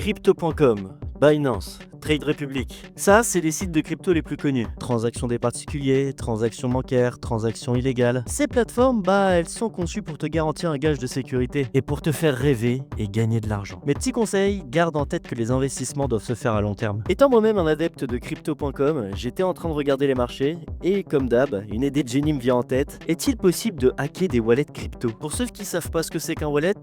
Crypto.com, Binance, Trade Republic. Ça, c'est les sites de crypto les plus connus. Transactions des particuliers, transactions bancaires, transactions illégales. Ces plateformes, elles sont conçues pour te garantir un gage de sécurité et pour te faire rêver et gagner de l'argent. Mes petits conseils, garde en tête que les investissements doivent se faire à long terme. Étant moi-même un adepte de Crypto.com, j'étais en train de regarder les marchés et comme d'hab, une idée de génie me vient en tête. Est-il possible de hacker des wallets crypto? Pour ceux qui savent pas ce que c'est qu'un wallet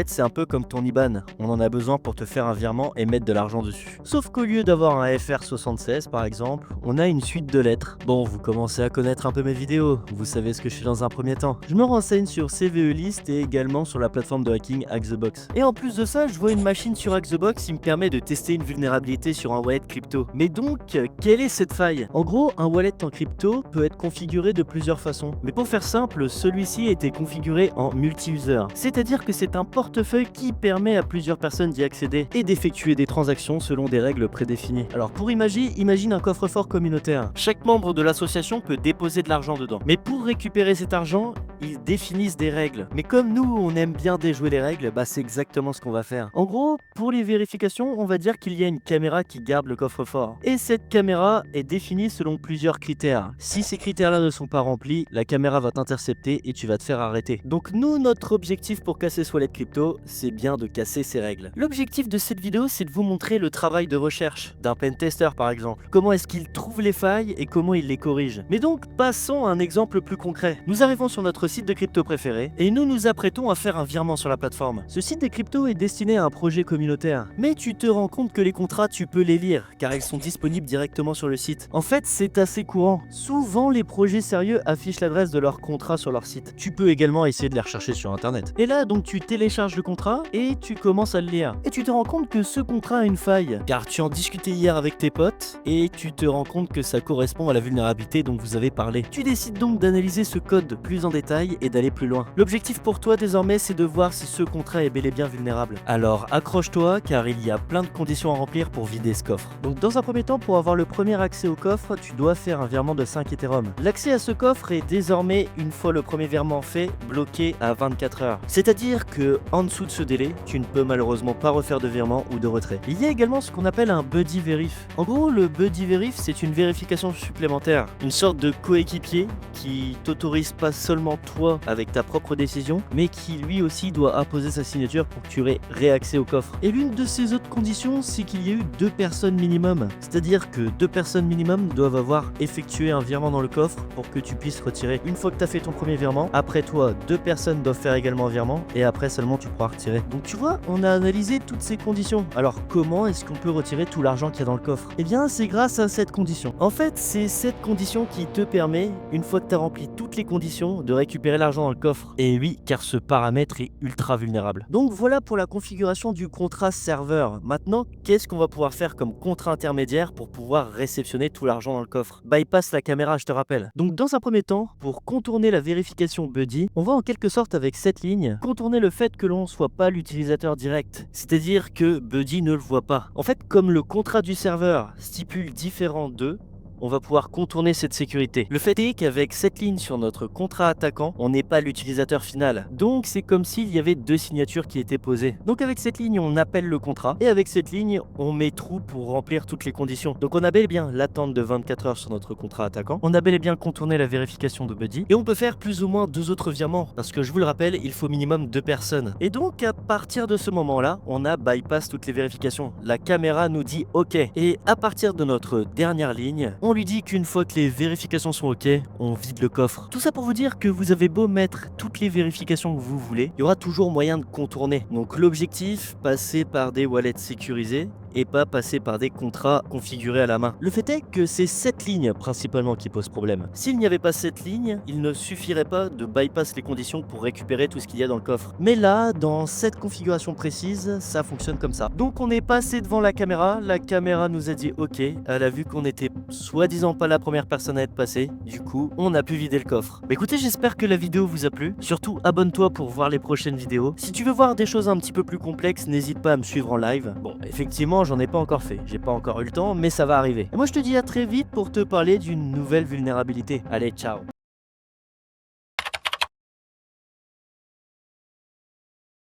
c'est un peu comme ton IBAN. On en a besoin pour te faire un virement et mettre de l'argent dessus. Sauf qu'au lieu d'avoir un FR76 par exemple, on a une suite de lettres. Bon, vous commencez à connaître un peu mes vidéos, vous savez ce que je fais dans un premier temps. Je me renseigne sur CVElist et également sur la plateforme de hacking HackTheBox. Et en plus de ça, je vois une machine sur HackTheBox qui me permet de tester une vulnérabilité sur un wallet crypto. Mais donc, quelle est cette faille? En gros, un wallet en crypto peut être configuré de plusieurs façons. Mais pour faire simple, celui-ci a été configuré en multi-user. C'est-à-dire que c'est un portefeuille qui permet à plusieurs personnes d'y accéder et d'effectuer des transactions selon des règles prédéfinies. Alors pour imagine un coffre-fort communautaire. Chaque membre de l'association peut déposer de l'argent dedans. Mais pour récupérer cet argent, ils définissent des règles. Mais comme nous, on aime bien déjouer les règles, c'est exactement ce qu'on va faire. En gros, pour les vérifications, on va dire qu'il y a une caméra qui garde le coffre-fort. Et cette caméra est définie selon plusieurs critères. Si ces critères-là ne sont pas remplis, la caméra va t'intercepter et tu vas te faire arrêter. Donc nous, notre objectif pour casser ce wallet crypto, c'est bien de casser ces règles. L'objectif de cette vidéo, c'est de vous montrer le travail de recherche d'un pentester par exemple. Comment est-ce qu'il trouve les failles et comment il les corrige. Mais donc, passons à un exemple plus concret. Nous arrivons sur notre site de crypto préféré et nous nous apprêtons à faire un virement sur la plateforme. Ce site de crypto est destiné à un projet communautaire. Mais tu te rends compte que les contrats, tu peux les lire car ils sont disponibles directement sur le site. En fait, c'est assez courant. Souvent, les projets sérieux affichent l'adresse de leur contrat sur leur site. Tu peux également essayer de les rechercher sur internet. Et là, donc tu télécharges le contrat et tu commences à le lire. Et tu te rends compte que ce contrat a une faille car tu en discutais hier avec tes potes et tu te rends compte que ça correspond à la vulnérabilité dont vous avez parlé. Tu décides donc d'analyser ce code plus en détail et d'aller plus loin. L'objectif pour toi désormais, c'est de voir si ce contrat est bel et bien vulnérable. Alors accroche-toi car il y a plein de conditions à remplir pour vider ce coffre. Donc dans un premier temps, pour avoir le premier accès au coffre, tu dois faire un virement de 5 Ethereum. L'accès à ce coffre est désormais, une fois le premier virement fait, bloqué à 24 heures. C'est-à-dire que en dessous de ce délai, tu ne peux malheureusement pas refaire de virement ou de retrait. Il y a également ce qu'on appelle un buddy verif. En gros, le buddy verif, c'est une vérification supplémentaire, une sorte de coéquipier qui t'autorise pas seulement toi avec ta propre décision, mais qui lui aussi doit apposer sa signature pour que tu aies réaccès au coffre. Et l'une de ces autres conditions, c'est qu'il y ait eu 2 personnes minimum. C'est-à-dire que 2 personnes minimum doivent avoir effectué un virement dans le coffre pour que tu puisses retirer. Une fois que tu as fait ton premier virement, après toi, 2 personnes doivent faire également un virement et après seulement tu pourras retirer. Donc tu vois, on a analysé toutes ces conditions. Alors comment est-ce qu'on peut retirer tout l'argent qu'il y a dans le coffre? Eh bien, c'est grâce à cette condition. En fait, c'est cette condition qui te permet, une fois que tu as rempli toutes les conditions, de récupérer l'argent dans le coffre. Et oui, car ce paramètre est ultra vulnérable. Donc voilà pour la configuration du contrat serveur. Maintenant, qu'est-ce qu'on va pouvoir faire comme contrat intermédiaire pour pouvoir réceptionner tout l'argent dans le coffre? Bypass la caméra, je te rappelle. Donc dans un premier temps, pour contourner la vérification buddy, on va en quelque sorte avec cette ligne contourner le fait que l'on ne soit pas l'utilisateur direct. C'est-à-dire que buddy ne le voit pas. En fait, comme le contrat du serveur stipule différent d'eux, on va pouvoir contourner cette sécurité. Le fait est qu'avec cette ligne sur notre contrat attaquant, on n'est pas l'utilisateur final. Donc c'est comme s'il y avait 2 signatures qui étaient posées. Donc avec cette ligne, on appelle le contrat et avec cette ligne, on met trou pour remplir toutes les conditions. Donc on a bel et bien l'attente de 24 heures sur notre contrat attaquant. On a bel et bien contourné la vérification de buddy et on peut faire plus ou moins 2 autres virements parce que je vous le rappelle, il faut minimum 2 personnes. Et donc à partir de ce moment-là, on a bypass toutes les vérifications. La caméra nous dit OK. Et à partir de notre dernière ligne, on lui dit qu'une fois que les vérifications sont OK, on vide le coffre. Tout ça pour vous dire que vous avez beau mettre toutes les vérifications que vous voulez, il y aura toujours moyen de contourner. Donc l'objectif, passer par des wallets sécurisés et pas passer par des contrats configurés à la main. Le fait est que c'est cette ligne principalement qui pose problème. S'il n'y avait pas cette ligne, il ne suffirait pas de bypass les conditions pour récupérer tout ce qu'il y a dans le coffre. Mais là, dans cette configuration précise, ça fonctionne comme ça. Donc on est passé devant la caméra nous a dit OK, elle a vu qu'on était soi-disant pas la première personne à être passée, du coup, on a pu vider le coffre. Écoutez, j'espère que la vidéo vous a plu. Surtout, abonne-toi pour voir les prochaines vidéos. Si tu veux voir des choses un petit peu plus complexes, n'hésite pas à me suivre en live. Bon, effectivement, j'en ai pas encore fait. J'ai pas encore eu le temps, mais ça va arriver. Et moi, je te dis à très vite pour te parler d'une nouvelle vulnérabilité. Allez, ciao!